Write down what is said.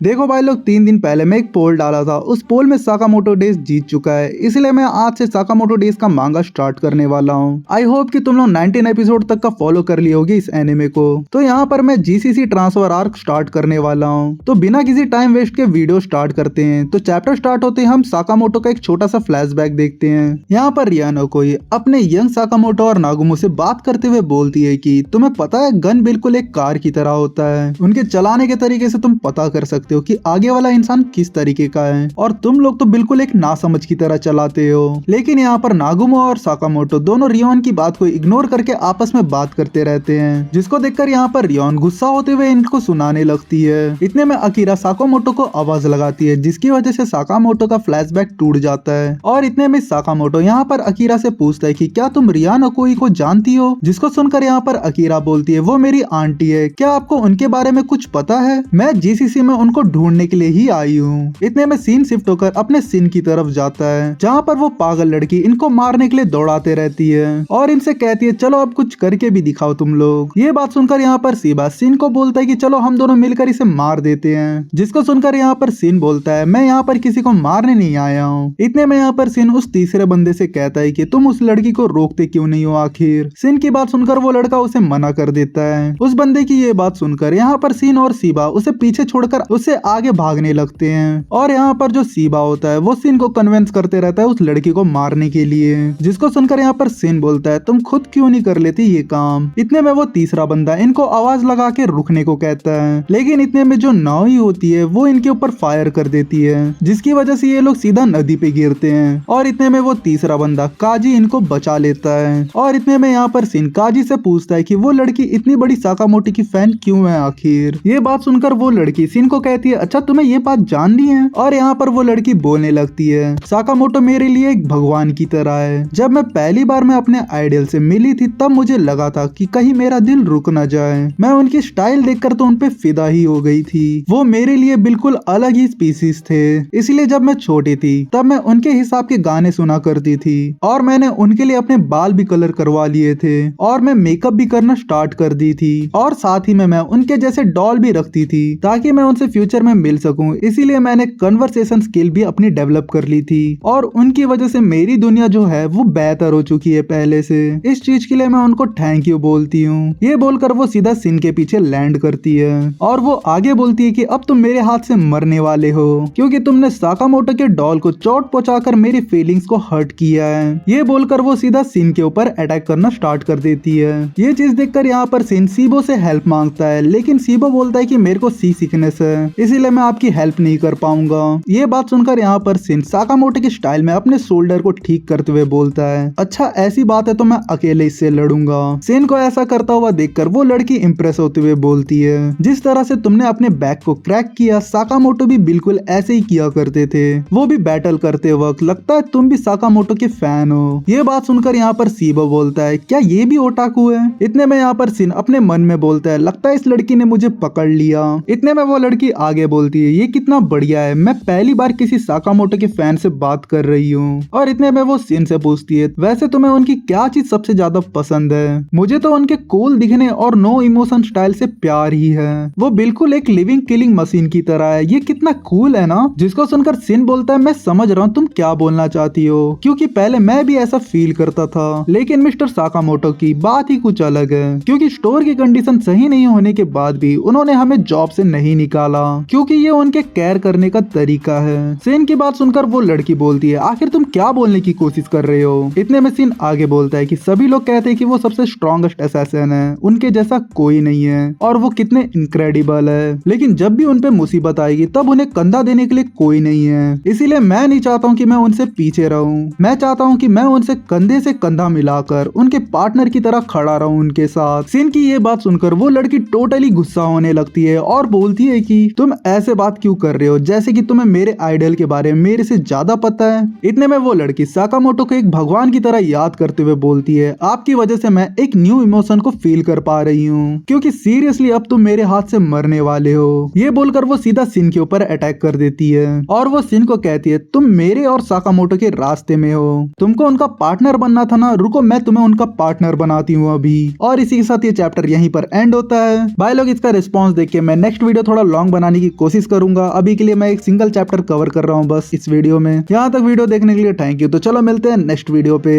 देखो भाई लोग, 3 दिन पहले मैं एक पोल डाला था। उस पोल में साकामोटो डेज जीत चुका है, इसलिए मैं आज से साकामोटो डेज का मांगा स्टार्ट करने वाला हूँ। आई होप कि तुम लोग 19 एपिसोड तक का फॉलो कर लिए होगी इस एनिमे को। तो यहाँ पर मैं जीसीसी ट्रांसफर आर्क स्टार्ट करने वाला हूँ। तो बिना किसी टाइम वेस्ट के वीडियो स्टार्ट करते हैं। तो चैप्टर स्टार्ट होते ही हम साकामोटो का एक छोटा सा फ्लैशबैक देखते हैं। यहाँ पर रियानो कोई अपने यंग साकामोटो और नागुमो से बात करते हुए बोलती है कि तुम्हें पता है गन बिल्कुल एक कार की तरह होता है। उनके चलाने के तरीके से तुम पता कर सकते हो कि आगे वाला इंसान किस तरीके का है, और तुम लोग तो बिल्कुल एक नासमझ की तरह चलाते हो। लेकिन यहाँ पर नागुमो और साकामोटो दोनों रियोन की बात को इग्नोर करके आपस में बात करते रहते हैं, जिसको देखकर यहाँ पर रियोन गुस्सा होते हुए इनको सुनाने लगती है। इतने में अकीरा साकामोटो को आवाज लगाती है, जिसकी वजह से साकामोटो का फ्लैशबैक टूट जाता है। और इतने में साकामोटो यहाँ पर अकीरा से पूछता है कि क्या तुम रियान ओकोई को जानती हो, जिसको सुनकर यहाँ पर अकीरा बोलती है वो मेरी आंटी है, क्या आपको उनके बारे में कुछ पता है? मैं जीसीसी में उनको ढूंढने के लिए ही आई हूँ। इतने में सीन शिफ्ट होकर अपने सीन की तरफ जाता है, जहाँ पर वो पागल लड़की इनको मारने के लिए दौड़ाते रहती है और इनसे कहती है चलो अब कुछ करके भी दिखाओ तुम लोग। ये बात सुनकर यहाँ पर सीबा सीन को बोलता है कि चलो हम दोनों मिलकर इसे मार देते हैं, जिसको सुनकर यहाँ पर सीन बोलता है मैं यहाँ पर किसी को मारने नहीं आया हूँ। इतने में यहाँ पर सीन उस तीसरे बंदे से कहता है कि तुम उस लड़की को रोकते क्यों नहीं हो आखिर। सीन की बात सुनकर वो लड़का उसे मना कर देता है। उस बंदे की ये बात सुनकर यहाँ पर सीन और सीबा उसे पीछे छोड़कर उससे आगे भागने लगते हैं। और यहाँ पर जो सीबा होता है वो सीन को कन्विंस करते रहता है उस लड़की को मारने के लिए, जिसको सुनकर यहाँ पर सीन बोलता है तुम खुद क्यों नहीं कर लेती ये काम। इतने में वो तीसरा बंदा इनको आवाज लगा के रुकने को कहता है, लेकिन इतने में जो नावी होती है वो इनके ऊपर फायर कर देती है, जिसकी वजह से ये लोग सीधा नदी पे गिरते हैं। और इतने में वो तीसरा बंदा काजी इनको बचा लेता है। और इतने में यहाँ पर सीन काजी से पूछता है कि वो लड़की इतनी बड़ी साकामोटो की फैन क्यों है आखिर। ये बात सुनकर वो लड़की सीन को कहती है अच्छा तुम्हें ये बात जाननी है। और यहाँ पर वो लड़की बोलने लगती है साकामोटो मेरे लिए एक भगवान की तरह है। जब मैं पहली बार मैं अपने आइडल से मिली थी तब मुझे लगा था कि कहीं मेरा दिल रुक न जाए। मैं उनकी स्टाइल देखकर तो उनपे फिदा ही हो गई थी। वो मेरे लिए बिल्कुल अलग ही स्पीसीज थे, इसलिए जब मैं छोटी थी तब मैं उनके हिसाब के गाने सुना करती थी और मैंने उनके लिए अपने बाल भी कलर करवा लिए थे और मैं मेकअप भी करना स्टार्ट कर दी थी। और साथ ही में मैं उनके जैसे डॉल भी रखती थी ताकि मैं उनसे फ्यूचर में मिल सकूं। इसीलिए मैंने कन्वर्सेशन स्किल भी अपनी डेवलप कर ली थी और उनकी वजह से मेरी दुनिया जो है वो बेहतर हो चुकी है पहले से। इस चीज के लिए मैं उनको थैंक यू बोलती हूँ। ये बोलकर वो सीधा सिन के पीछे लैंड करती है और वो आगे बोलती है कि अब तुम मेरे हाथ से मरने वाले हो क्योंकि तुमने साकामोटो के डॉल को चोट पहुंचाकर मेरी फीलिंग्स को हर्ट किया है। ये बोलकर वो सीधा सिन के ऊपर अटैक करना स्टार्ट कर देती है। ये चीज देखकर यहाँ पर सिन सीबो से हेल्प मांगता है, लेकिन सीबो बोलता है कि मेरे को सी सिकनेस है इसीलिए मैं आपकी हेल्प नहीं कर पाऊंगा। ये बात सुनकर यहाँ पर सिन साकामोटो के स्टाइल में अपने शोल्डर को ठीक करते हुए बोलता है अच्छा ऐसी बात है तो मैं अकेले इससे लड़ूंगा। सिन को ऐसा करता हुआ देखकर वो लड़की इंप्रेस होते हुए बोलती है जिस तरह से तुमने अपने बैक को क्रैक किया साकामोटो भी बिल्कुल ऐसे ही किया करते थे, वो भी बैटल करते वक्त। लगता है तुम भी साकामोटो के फैन हो। ये बात सुनकर यहाँ पर सीबो बोलता है क्या ये भी ओटाकू है। इतने में यहाँ पर सिन अपने मन में बोलता है लगता है इस लड़की ने मुझे पकड़ लिया। इतने में वो लड़की आगे बोलती है ये कितना बढ़िया है, मैं पहली बार किसी साकामोटो के फैन से बात कर रही हूँ। और इतने में वो सिन से पूछती है वैसे तुम्हें उनकी क्या चीज सबसे ज्यादा पसंद है। मुझे तो उनके कूल दिखने और नो इमोशन स्टाइल से प्यार ही है, वो बिल्कुल एक लिविंग किलिंग मशीन की तरह है। ये कितना कूल है ना। जिसको सुनकर सिन बोलता है मैं समझ रहा हूँ तुम क्या बोलना चाहती हो क्योंकि पहले मैं भी ऐसा फील करता था, लेकिन मिस्टर साकामोटो की बात ही कुछ अलग है क्योंकि स्टोर की कंडीशन सही नहीं होने के बाद भी उन्होंने हमें जॉब से नहीं निकाला क्योंकि ये उनके केयर करने का तरीका है। सिन की बात सुनकर वो लड़की बोलती है आखिर तुम क्या बोलने की कोशिश कर रहे हो। इतने में सिन आगे बोलता है कि सभी लोग कहते हैं कि वो सबसे स्ट्रॉन्गेस्ट असैसिन है, उनके जैसा कोई नहीं है और वो कितने इनक्रेडिबल है, लेकिन जब भी उन पे मुसीबत आएगी तब उन्हें कंधा देने के लिए कोई नहीं है। इसीलिए मैं नहीं चाहता हूँ कि मैं उनसे पीछे रहूं, मैं चाहता हूँ कि मैं उनसे कंधे से कंधा मिलाकर उनके पार्टनर की तरह खड़ा रहूं उनके साथ। सिन की ये बात सुनकर वो लड़की टोटली गुस्सा होने लगती है और बोलती है कि तुम ऐसे बात क्यों कर रहे हो जैसे कि तुम्हें मेरे आइडल के बारे में मेरे से ज्यादा पता है। इतने में वो लड़की साकामोटो को एक भगवान की तरह याद करते हुए बोलती है आपकी वजह से मैं एक न्यू इमोशन को फील कर पा रही हूँ क्योंकि सीरियसली अब तुम मेरे हाथ से मरने वाले हो। ये बोलकर वो सीधा सिन के ऊपर अटैक कर देती है और वो सिन को कहती है तुम मेरे और साकामोटो के रास्ते में हो, तुमको उनका पार्टनर बनना था ना, रुको मैं तुम्हें उनका पार्टनर बनाती हूँ अभी। और इसी के साथ ये चैप्टर यहीं पर एंड होता है। भाई लोग इसका रिस्पॉन्स देख के मैं नेक्स्ट वीडियो थोड़ा लॉन्ग बना बनाने की कोशिश करूंगा। अभी के लिए मैं एक सिंगल चैप्टर कवर कर रहा हूँ बस इस वीडियो में। यहाँ तक वीडियो देखने के लिए थैंक यू। तो चलो मिलते हैं नेक्स्ट वीडियो पे।